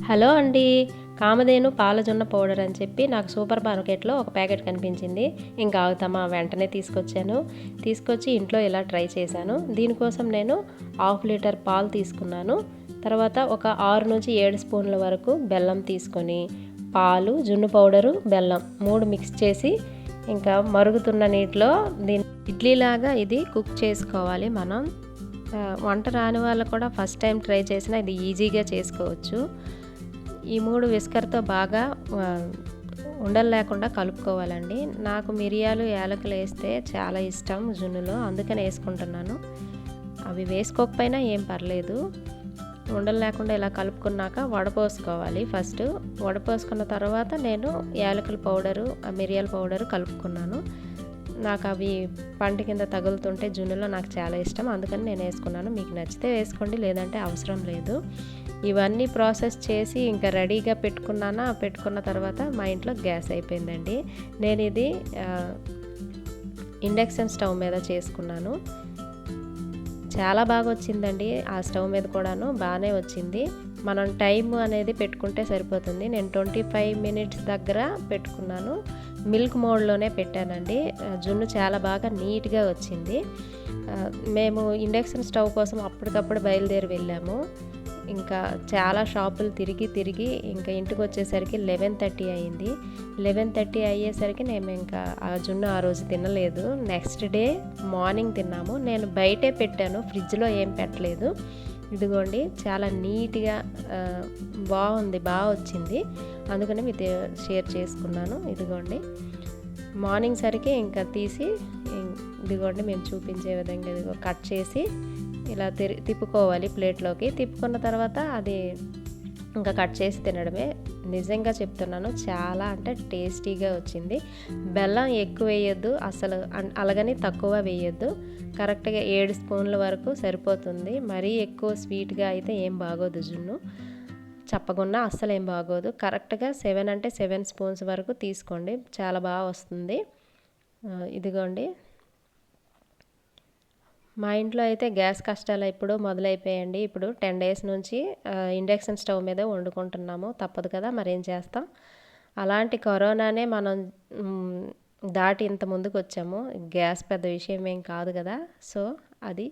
Hello అండి. Kamadhenu పాలజొన్న powder అని చెప్పి నాకు సూపర్ మార్కెట్లో ఒక ప్యాకెట్ కనిపించింది. ఇంకా ఆగుతామా, వెంటనే తీసుకొచ్చి ఇంట్లో ఇలా ట్రై చేశాను. దీనికోసం నేను 1/2 లీటర్ పాలు తీసుకున్నాను. తర్వాత ఒక 6 నుంచి 7 స్పూన్ల వరకు బెల్లం తీసుకొని, పాలు, జున్ను పౌడరు, బెల్లం 3 మిక్స్ చేసి ఇంకా మరుగుతున్న నీటిలో దీన్ని ఇడ్లీలాగా ఇది కుక్ చేసుకోవాలి. మనం వంట రాని వాళ్ళు కూడా ఫస్ట్ టైం ట్రై చేసినా ఇది ఈజీగా చేసుకోవచ్చు. ఈ 3 విస్కర్తో బాగా ఉండలు లేకుండా కలుపుకోవాలండి. నాకు మిరియాలు, యాలకులు వేస్తే చాలా ఇష్టం జున్నులో, అందుకని వేసుకుంటున్నాను. అవి వేసుకోకపోయినా ఏం పర్లేదు. ఉండలు లేకుండా ఇలా కలుపుకున్నాక వడపోసుకోవాలి. ఫస్ట్ వడపోసుకున్న తర్వాత నేను యాలకుల పౌడరు, మిరియాల పౌడరు కలుపుకున్నాను. నాకు అవి పంట కింద తగులుతుంటే జున్నులో నాకు చాలా ఇష్టం, అందుకని నేను వేసుకున్నాను. మీకు నచ్చితే వేసుకోండి, లేదంటే అవసరం లేదు. ఇవన్నీ ప్రాసెస్ చేసి ఇంకా రెడీగా పెట్టుకున్న తర్వాత మా ఇంట్లో గ్యాస్ అయిపోయిందండి. నేను ఇది ఇండక్షన్ స్టవ్ మీద చేసుకున్నాను. చాలా బాగా వచ్చిందండి. ఆ స్టవ్ మీద కూడాను బాగానే వచ్చింది. మనం టైం అనేది పెట్టుకుంటే సరిపోతుంది. నేను 25 మినిట్స్ దగ్గర పెట్టుకున్నాను. మిల్క్ మోడ్లోనే పెట్టానండి. జున్ను చాలా బాగా నీట్గా వచ్చింది. మేము ఇండక్షన్ స్టవ్ కోసం అప్పటికప్పుడు బయలుదేరి వెళ్ళాము. ఇంకా చాలా షాపులు తిరిగి ఇంకా ఇంటికి వచ్చేసరికి 11:30 అయింది. 11:30 అయ్యేసరికి నేను ఇంకా ఆ జున్ను ఆ రోజు తినలేదు. నెక్స్ట్ డే మార్నింగ్ తిన్నాము. నేను బయటే పెట్టాను, ఫ్రిడ్జ్లో ఏం పెట్టలేదు. ఇదిగోండి, చాలా నీట్గా బాగుంది, బాగా వచ్చింది. అందుకని మీతో షేర్ చేసుకున్నాను. ఇదిగోండి, మార్నింగ్ సరికి ఇంకా తీసి ఇదిగోండి మేము చూపించే విధంగా ఇదిగో కట్ చేసి ఇలా తిప్పుకోవాలి ప్లేట్లోకి. తిప్పుకున్న తర్వాత అది ఇంకా కట్ చేసి తినడమే. నిజంగా చెప్తున్నాను, చాలా అంటే టేస్టీగా వచ్చింది. బెల్లం ఎక్కువ వేయొద్దు అసలు, అలాగని తక్కువ వేయొద్దు. కరెక్ట్గా 7 స్పూన్ల వరకు సరిపోతుంది. మరీ ఎక్కువ స్వీట్గా అయితే ఏం బాగోదు జున్ను, చప్పగున్నా అస్సలు ఏం బాగోదు. కరెక్ట్గా 7 అంటే 7 స్పూన్స్ వరకు తీసుకోండి, చాలా బాగా వస్తుంది. ఇదిగోండి, మా ఇంట్లో అయితే గ్యాస్ కష్టాలు ఇప్పుడు మొదలైపోయాయండి. ఇప్పుడు 10 డేస్ నుంచి ఇండక్షన్ స్టవ్ మీద వండుకుంటున్నాము. తప్పదు కదా, మరేం చేస్తాం. అలాంటి కరోనానే మనం దాటి ఇంత ముందుకు వచ్చాము. గ్యాస్ పెద్ద విషయం ఏం కాదు కదా. సో అది